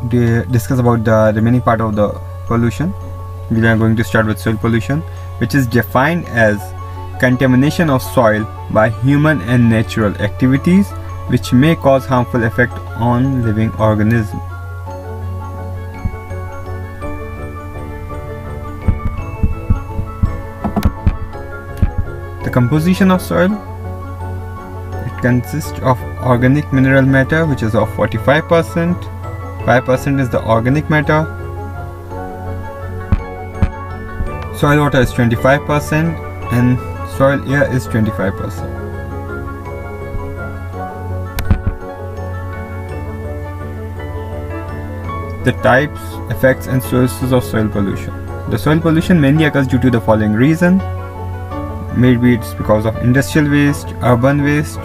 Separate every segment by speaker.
Speaker 1: discuss about the remaining part of the pollution. We are going to start with soil pollution, which is defined as contamination of soil by human and natural activities which may cause harmful effect on living organisms. The composition of soil: it consists of organic mineral matter, which is of 45%, 5% is the organic matter, soil water is 25%, and soil air is 25%. The types, effects, and sources of soil pollution. The soil pollution mainly occurs due to the following reason. Maybe it's because of industrial waste, urban waste,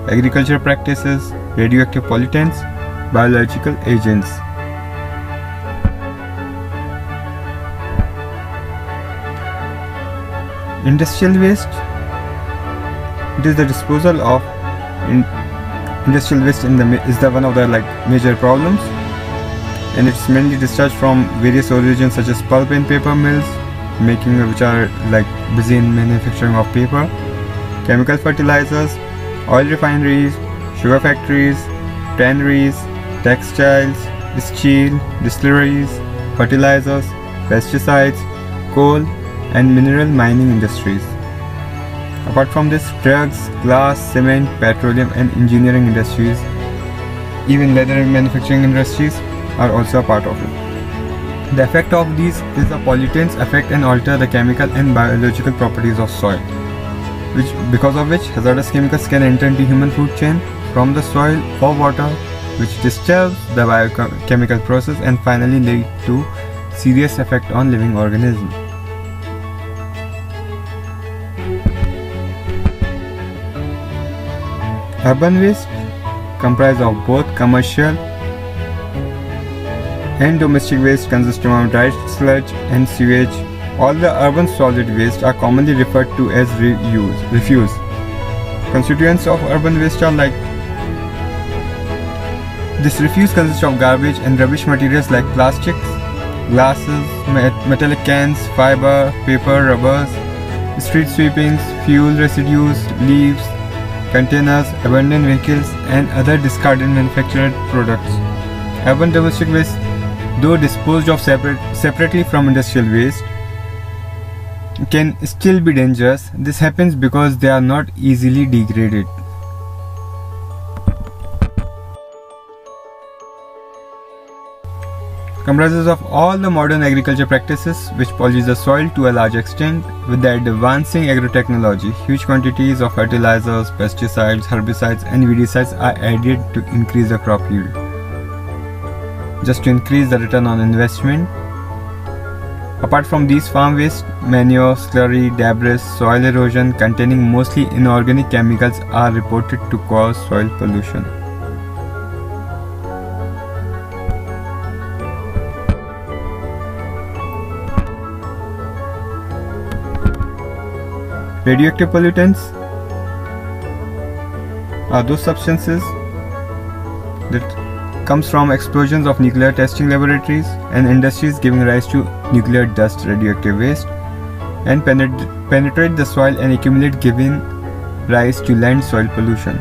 Speaker 1: agriculture practices, radioactive pollutants, biological agents. Industrial waste: it is the disposal of industrial waste is the one of the major problems, and it's mainly discharged from various origins such as pulp and paper mills, which are busy in manufacturing of paper, chemical fertilizers, oil refineries, sugar factories, tanneries, textiles, steel, distilleries, fertilizers, pesticides, coal, and mineral mining industries. Apart from this, drugs, glass, cement, petroleum, and engineering industries, even leather manufacturing industries are also a part of it. The effect of these is the pollutants affect and alter the chemical and biological properties of soil, because of which hazardous chemicals can enter into human food chain from the soil or water, which disturbs the biochemical process and finally lead to serious effect on living organisms. Urban waste comprise of both commercial and domestic waste consisting of dry sludge and sewage. All the urban solid waste are commonly referred to as refuse. Constituents of urban waste are this refuse consists of garbage and rubbish materials like plastics, glasses, metallic cans, fiber, paper, rubbers, street sweepings, fuel residues, leaves, containers, abandoned vehicles, and other discarded manufactured products. Urban domestic waste, though disposed of separately from industrial waste, can still be dangerous. This happens because they are not easily degraded. Comprises of all the modern agriculture practices which pollute the soil to a large extent. With the advancing agrotechnology, huge quantities of fertilizers, pesticides, herbicides, and weedicides are added to increase the crop yield, just to increase the return on investment. Apart from these farm waste, manure, slurry, debris, soil erosion containing mostly inorganic chemicals are reported to cause soil pollution. Radioactive pollutants are those substances that comes from explosions of nuclear testing laboratories and industries, giving rise to nuclear dust, radioactive waste, and penetrate the soil and accumulate, giving rise to land soil pollution.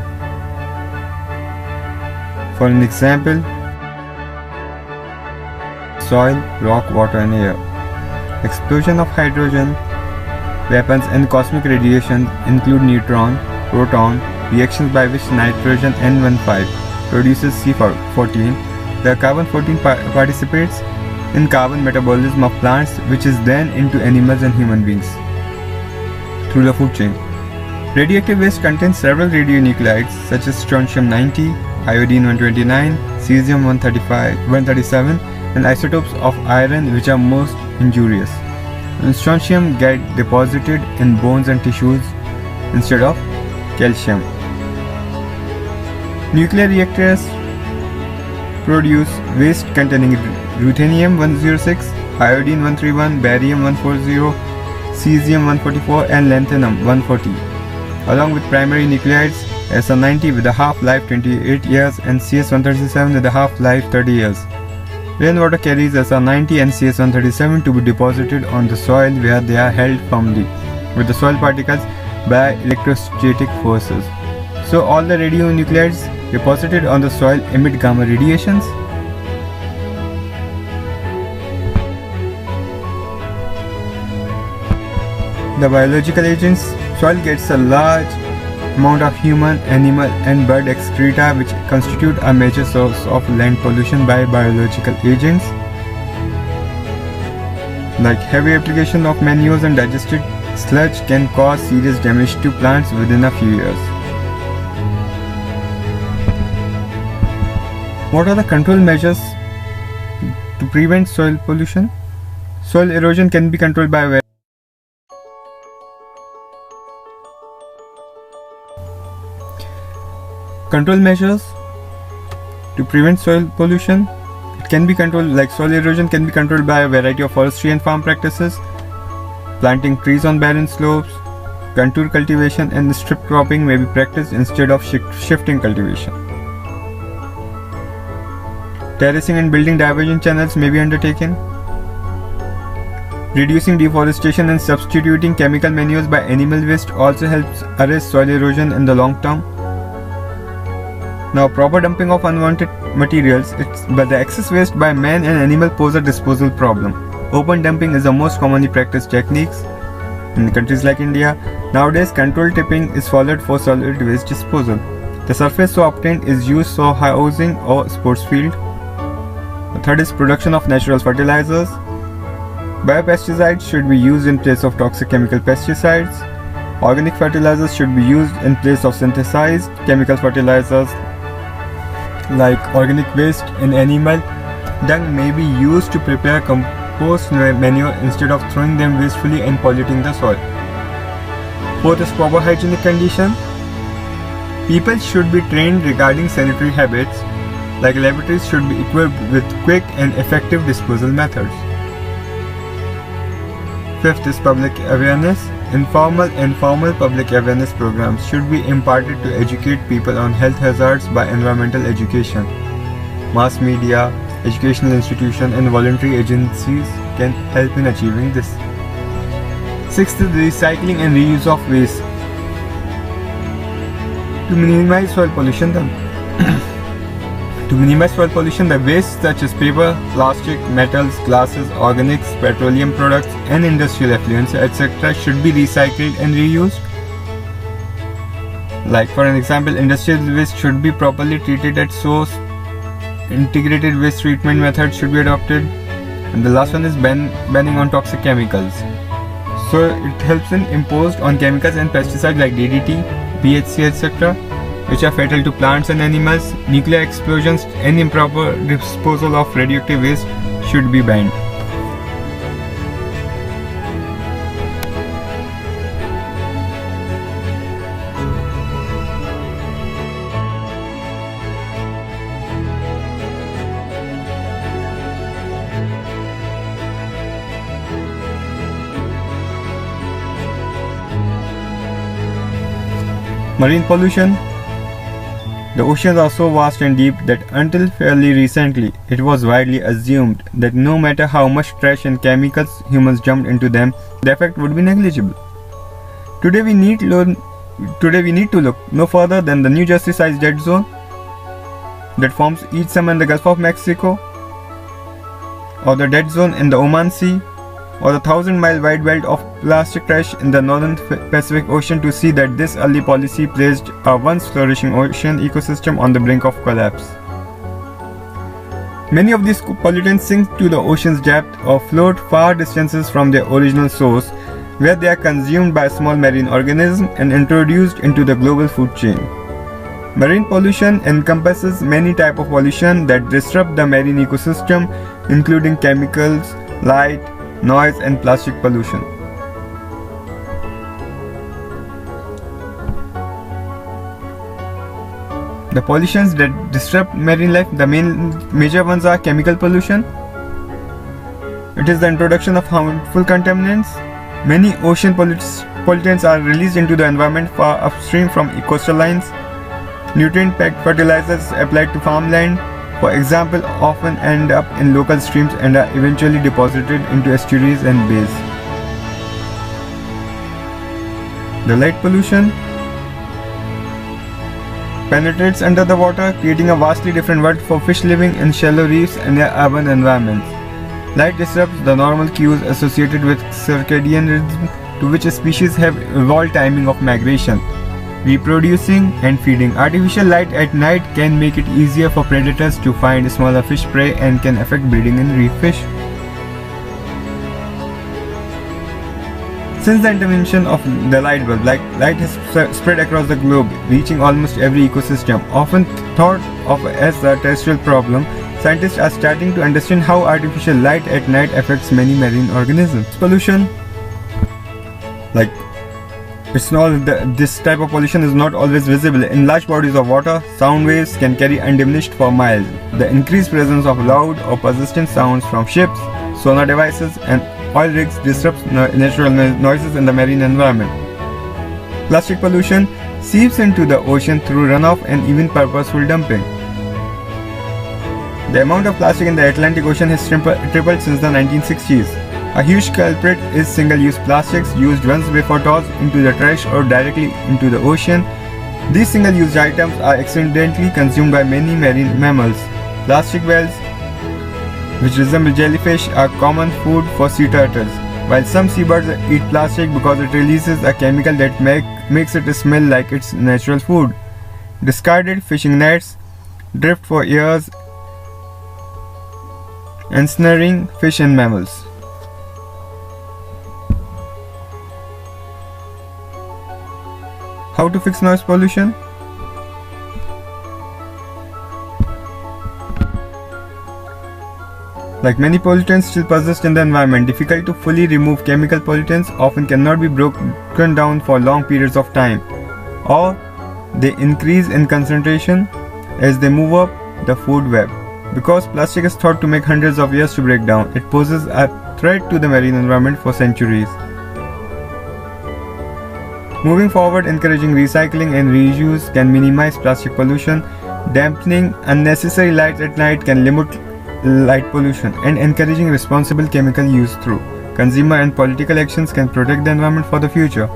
Speaker 1: For an example, soil, rock, water, and air. Explosion of hydrogen weapons and cosmic radiation include neutron, proton reactions by which nitrogen N15 produces C14. The carbon-14 participates in carbon metabolism of plants, which is then into animals and human beings through the food chain. Radioactive waste contains several radionuclides such as strontium-90, iodine-129, cesium-137, and isotopes of iron, which are most injurious. And strontium get deposited in bones and tissues instead of calcium. Nuclear reactors produce waste containing ruthenium-106, iodine-131, barium-140, cesium-144, and lanthanum-140, along with primary nuclides SN90 with a half-life 28 years and CS137 with a half-life 30 years. Rainwater carries SR90 and CS137 to be deposited on the soil where they are held firmly with the soil particles by electrostatic forces. So all the radionuclides deposited on the soil emit gamma radiations. The biological agents. Soil gets a large amount of human, animal and bird excreta which constitute a major source of land pollution by biological agents. Like heavy application of manures and digested sludge can cause serious damage to plants within a few years. What are the control measures to prevent soil pollution? Soil erosion can be controlled by control measures to prevent soil pollution. It can be controlled, like soil erosion can be controlled by a variety of forestry and farm practices. Planting trees on barren slopes, contour cultivation and strip cropping may be practiced instead of shifting cultivation. Terracing and building diversion channels may be undertaken. Reducing deforestation and substituting chemical manures by animal waste also helps arrest soil erosion in the long term. Now, proper dumping of unwanted materials, but the excess waste by man and animal pose a disposal problem. Open dumping is the most commonly practiced techniques in countries like India. Nowadays, controlled tipping is followed for solid waste disposal. The surface so obtained is used for housing or sports field. The third is production of natural fertilizers. Biopesticides should be used in place of toxic chemical pesticides. Organic fertilizers should be used in place of synthesized chemical fertilizers. Like organic waste and animal dung may be used to prepare compost manure instead of throwing them wastefully and polluting the soil. Fourth is proper hygienic condition. People should be trained regarding sanitary habits, like laboratories should be equipped with quick and effective disposal methods. Fifth is public awareness. Informal and formal public awareness programs should be imparted to educate people on health hazards by environmental education. Mass media, educational institutions and voluntary agencies can help in achieving this. Sixth is recycling and reuse of waste. To minimize soil pollution, the waste such as paper, plastic, metals, glasses, organics, petroleum products and industrial effluents, etc. should be recycled and reused. Like for an example, industrial waste should be properly treated at source. Integrated waste treatment methods should be adopted. And the last one is banning on toxic chemicals. So it helps in imposed on chemicals and pesticides like DDT, BHC, etc. which are fatal to plants and animals. Nuclear explosions and improper disposal of radioactive waste should be banned. Marine pollution. The oceans are so vast and deep that until fairly recently, it was widely assumed that no matter how much trash and chemicals humans jumped into them, the effect would be negligible. Today we need to look no further than the New Jersey-sized dead zone that forms each summer in the Gulf of Mexico, or the dead zone in the Oman Sea, or the 1,000-mile wide belt of plastic trash in the northern Pacific Ocean to see that this early policy placed a once flourishing ocean ecosystem on the brink of collapse. Many of these pollutants sink to the ocean's depth or float far distances from their original source, where they are consumed by small marine organisms and introduced into the global food chain. Marine pollution encompasses many types of pollution that disrupt the marine ecosystem, including chemicals, light, noise and plastic pollution. The pollutions that disrupt marine life, the major ones are chemical pollution. It is the introduction of harmful contaminants. Many ocean pollutants are released into the environment far upstream from coastal lines. Nutrient-packed fertilizers applied to farmland, for example, often end up in local streams and are eventually deposited into estuaries and bays. The light pollution penetrates under the water, creating a vastly different world for fish living in shallow reefs and urban environments. Light disrupts the normal cues associated with circadian rhythm, to which a species have evolved timing of migration, reproducing and feeding. Artificial light at night can make it easier for predators to find smaller fish prey and can affect breeding in reef fish. Since the invention of the light bulb, light has spread across the globe, reaching almost every ecosystem. Often thought of as a terrestrial problem, scientists are starting to understand how artificial light at night affects many marine organisms. Pollution, this type of pollution is not always visible. In large bodies of water, sound waves can carry undiminished for miles. The increased presence of loud or persistent sounds from ships, sonar devices, and oil rigs disrupts natural noises in the marine environment. Plastic pollution seeps into the ocean through runoff and even purposeful dumping. The amount of plastic in the Atlantic Ocean has tripled since the 1960s. A huge culprit is single-use plastics used once before tossed into the trash or directly into the ocean. These single-use items are accidentally consumed by many marine mammals. Plastic bells, which resemble jellyfish, are common food for sea turtles, while some seabirds eat plastic because it releases a chemical that makes it smell like its natural food. Discarded fishing nets drift for years, ensnaring fish and mammals. How to fix noise pollution? Like many pollutants still persist in the environment, difficult to fully remove. Chemical pollutants often cannot be broken down for long periods of time, or they increase in concentration as they move up the food web. Because plastic is thought to take hundreds of years to break down, it poses a threat to the marine environment for centuries. Moving forward, encouraging recycling and reuse can minimize plastic pollution. Dampening unnecessary light at night can limit light pollution, and encouraging responsible chemical use through consumer and political actions can protect the environment for the future.